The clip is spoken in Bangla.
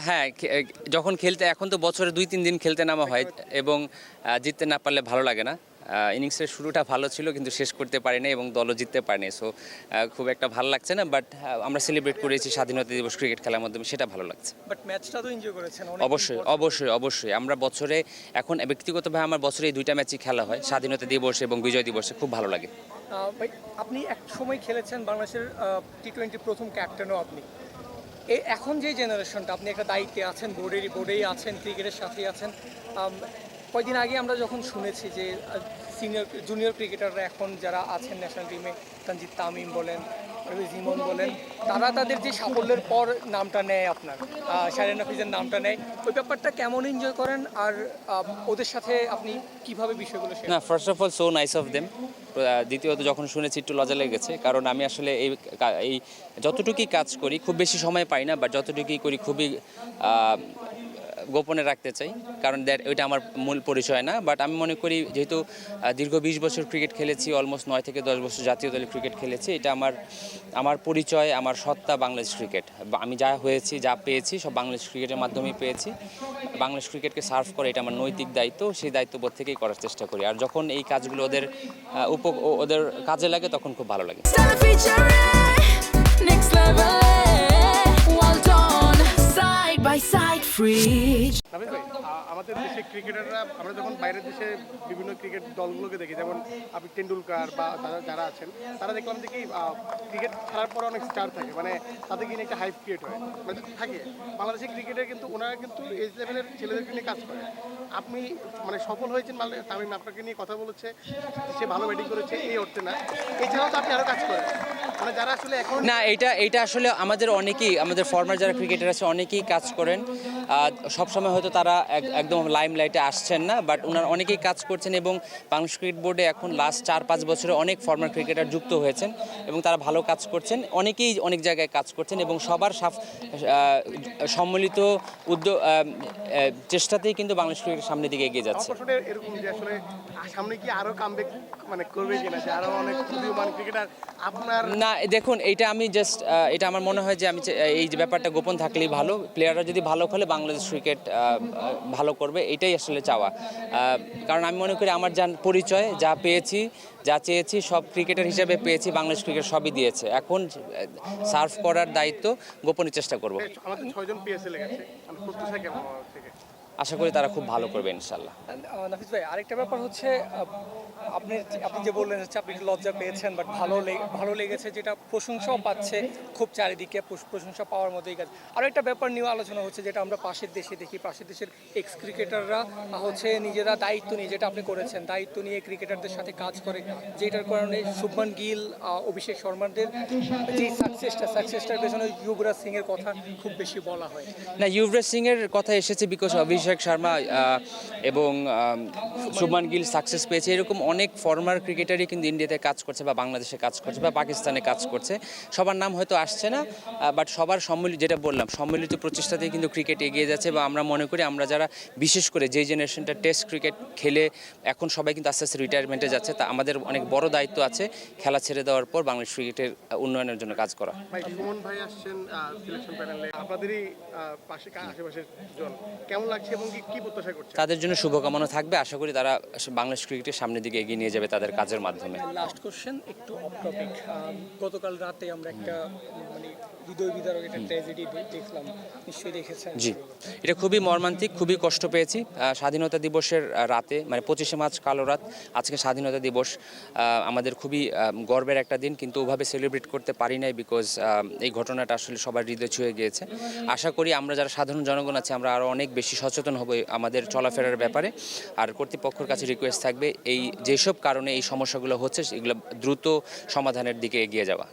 হ্যাঁ, যখন খেলতে এখন তো বছরে ২-৩ দিন খেলতে নামা হয় এবং জিততে না পারলে ভালো লাগে না। ইনিংসের শুরুটা ভালো ছিল কিন্তু শেষ করতে পারিনি এবং দলও জিততে পারেনি। সো খুব একটা ভালো লাগছে না, বাট আমরা সেলিব্রেট করেছি স্বাধীনতা দিবস ক্রিকেট খেলার মাধ্যমে, সেটা ভালো লাগছে। বাট ম্যাচটা তো এনজয় করেছেন অবশ্যই আমরা বছরে এখন ব্যক্তিগতভাবে আমার বছরে এই 2টা ম্যাচই খেলা হয়, স্বাধীনতা দিবস এবং বিজয় দিবসে, খুব ভালো লাগে। ভাই, আপনি এক সময় খেলেছেন বাংলাদেশের টি-20 প্রথম ক্যাপ্টেনও আপনি। এখন যে জেনারেশনটা, আপনি একটা দায়িত্বে আছেন, বোর্ডেই আছেন, ক্রিকেটের সাথেই আছেন। কয়েকদিন আগে আমরা যখন শুনেছি যে জুনিয়র ক্রিকেটাররা এখন যারা আছেন ন্যাশনাল টিমে, তানজিদ তামিম বলেন, জিমন বলেন, তারা তাদের যে সাফল্যের পর নামটা নেয়, আপনার শাহরিয়ার নাফিজের নামটা নেয়, ওই ব্যাপারটা কেমন এনজয় করেন? আর ওদের সাথে আপনি কিভাবে বিষয়গুলো শেয়ার? না, first of all so nice of them. দ্বিতীয়ত যখন শুনেছি একটু লজ্জা লেগেছে, কারণ আমি আসলে এই যতটুকুই কাজ করি খুব বেশি সময় পাই না, বা যতটুকুই করি খুবই গোপনে রাখতে চাই, কারণ ওইটা আমার মূল পরিচয় না। বাট আমি মনে করি যেহেতু দীর্ঘ 20 বছর ক্রিকেট খেলেছি, অলমোস্ট 9 থেকে 10 বছর জাতীয় দলে ক্রিকেট খেলেছি, এটা আমার পরিচয়, আমার সত্তা বাংলাদেশ ক্রিকেট। আমি যা হয়েছি, যা পেয়েছি সব বাংলাদেশ ক্রিকেটের মাধ্যমেই পেয়েছি। বাংলাদেশ ক্রিকেটকে সার্ভ করে এটা আমার নৈতিক দায়িত্ব, সেই দায়িত্ববোধ থেকেই করার চেষ্টা করি। আর যখন এই কাজগুলো ওদের কাজে লাগে তখন খুব ভালো লাগে। নাফিস ভাই, আমাদের দেশে ক্রিকেটাররা, আমরা যখন বাইরের দেশে বিভিন্ন ক্রিকেট দলগুলোকে দেখি, যেমন আপনি টেন্ডুলকার বা যারা আছেন, তারা দেখলাম যে কি ক্রিকেট খেলার পরে অনেক স্টার থাকে, মানে তাদের কিনে একটা হাইপ ক্রিয়েট হয়, মানে থাকে। বাংলাদেশের ক্রিকেটের কিন্তু ওনারা কিন্তু এজ লেভেলের ছেলেদেরকে নিয়ে কাজ করে। আপনি মানে সফল হয়েছেন, তামিম আপনাকে নিয়ে কথা বলেছে, সে ভালো ব্যাটিং করেছে এই অর্থে না, এছাড়াও তো আপনি আরও কাজ করেন, মানে যারা আসলে এখন না, এটা আসলে আমাদের ফর্মার যারা ক্রিকেটার আছে অনেকেই কাজ করেন। সবসময় হয়তো তারা একদম লাইমলাইটে আসছেন না, বাট ওনারা অনেকেই কাজ করছেন এবং বাংলাদেশ ক্রিকেট বোর্ডে এখন লাস্ট 4-5 বছরে অনেক ফর্মার ক্রিকেটার যুক্ত হয়েছেন এবং তারা ভালো কাজ করছেন। অনেকেই অনেক জায়গায় কাজ করছেন এবং সবার সম্মিলিত চেষ্টাতেই কিন্তু বাংলাদেশ ক্রিকেটের সামনের দিকে এগিয়ে যাচ্ছে। এরকম যে আসলে সামনে কি আরো কামব্যাক মানে করবে কিনা, যে আরো অনেক উদীয়মান ক্রিকেটার আপনার? না, দেখুন, এটা আমার মনে হয় যে এই যে ব্যাপারটা গোপন থাকলেই ভালো। প্লেয়াররা যদি ভালো খেলে বাংলাদেশ ক্রিকেট ভালো করবে, এটাই আসলে চাওয়া। কারণ আমি মনে করি আমার যা পরিচয়, যা পেয়েছি, যা চেয়েছি সব ক্রিকেটার হিসেবে পেয়েছি, বাংলাদেশ ক্রিকেট সবই দিয়েছে। এখন সার্ভ করার দায়িত্ব গোপনের চেষ্টা করব। আমাদের 6 জন পিএসএল এ গেছে, প্রত্যাশা কেমন থেকে? আশা করি তারা খুব ভালো করবে ইনশাল্লাহ। নাফিস ভাই, আরেকটা ব্যাপার হচ্ছে, আপনি যে বললেন হচ্ছে আপনি লজ্জা পেয়েছেন, বাট ভালো লেগেছে, যেটা প্রশংসাও পাচ্ছে খুব চারিদিকে, প্রশংসা পাওয়ার মতোই কাজ। আরও একটা ব্যাপার নিয়ে আলোচনা হচ্ছে, যেটা আমরা পাশের দেশে দেখি, পাশের দেশের এক্স ক্রিকেটাররা হচ্ছে নিজেরা দায়িত্ব নিয়ে, যেটা আপনি করেছেন, দায়িত্ব নিয়ে ক্রিকেটারদের সাথে কাজ করে, যেটার কারণে শুভমান গিল, অভিষেক শর্মাদের যে সাকসেসটার পেছনে যুবরাজ সিংয়ের কথা খুব বেশি বলা হয়। না, যুবরাজ সিংয়ের কথা এসেছে বিকজ অভিষেক শর্মা এবং শুভমান গিল সাকসেস পেয়েছে। এরকম অনেক ফর্মার ক্রিকেটারই কিন্তু ইন্ডিয়াতে কাজ করছে বা বাংলাদেশে কাজ করছে বা পাকিস্তানে কাজ করছে। সবার নাম হয়তো আসছে না, বাট সবার সম্মিলিত প্রচেষ্টাতেই কিন্তু ক্রিকেট এগিয়ে যাচ্ছে। বা আমরা মনে করি আমরা যারা বিশেষ করে যে জেনারেশনটা টেস্ট ক্রিকেট খেলে এখন সবাই কিন্তু আস্তে আস্তে রিটায়ারমেন্টে যাচ্ছে, তা আমাদের অনেক বড় দায়িত্ব আছে খেলা ছেড়ে দেওয়ার পর বাংলাদেশ ক্রিকেটের উন্নয়নের জন্য কাজ করা। ভাই, সুমন ভাই আসছেন সিলেকশন প্যানেলে, আপনাদেরই আশেপাশের জন, কেমন লাগছে এবং কি প্রত্যাশা করছে? তাদের জন্য শুভকামনা থাকবে। আশা করি তারা বাংলাদেশ ক্রিকেটের সামনের দিকে এগিয়ে নিয়ে যাবে তাদের কাজের মাধ্যমে। লাস্ট কোশ্চেন, একটু অফ টপিক। গতকাল রাতে আমরা একটা মানে হৃদয় বিদারক একটা ট্র্যাজেডি দেখলাম, নিশ্চয়ই দেখেছেন। জি, এটা খুবই মর্মান্তিক, খুবই কষ্ট পেয়েছি। স্বাধীনতা দিবসের রাতে, মানে 25শে মার্চ কালো রাত, আজকে স্বাধীনতা দিবস, আমাদের খুবই গর্বের একটা দিন, কিন্তু ওভাবে সেলিব্রেট করতে পারি নাই বিকজ এই ঘটনাটা আসলে সবার হৃদয় ছুঁয়ে গিয়েছে। আশা করি আমরা যারা সাধারণ জনগণ আছি আমরা আরও অনেক বেশি সচেতন হব আমাদের চলাফেরার ব্যাপারে। আর কর্তৃপক্ষের কাছে রিকোয়েস্ট থাকবে এই যেসব কারণে এই সমস্যাগুলো হচ্ছে সেগুলো দ্রুত সমাধানের দিকে এগিয়ে যাওয়া।